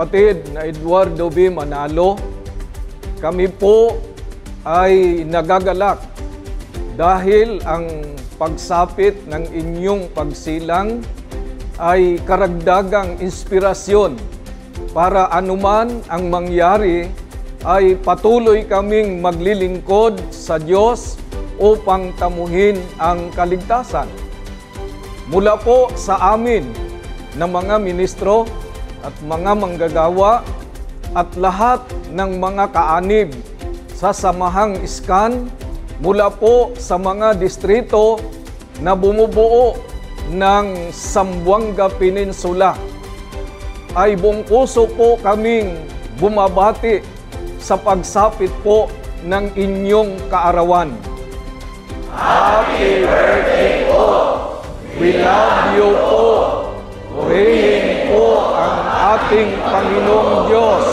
kapatid na Eduardo B. Manalo, kami po ay nagagalak dahil ang pagsapit ng inyong pagsilang ay karagdagang inspirasyon para anuman ang mangyari ay patuloy kaming maglilingkod sa Diyos upang tamuhin ang kaligtasan. Mula po sa amin na mga ministro at mga manggagawa at lahat ng mga kaanib sa Samahang Iskan mula po sa mga distrito na bumubuo ng Zamboanga Peninsula ay buong puso po kaming bumabati sa pagsapit po ng inyong kaarawan. Happy birthday po! We love you po! Purihin po ang ating Panginoong Diyos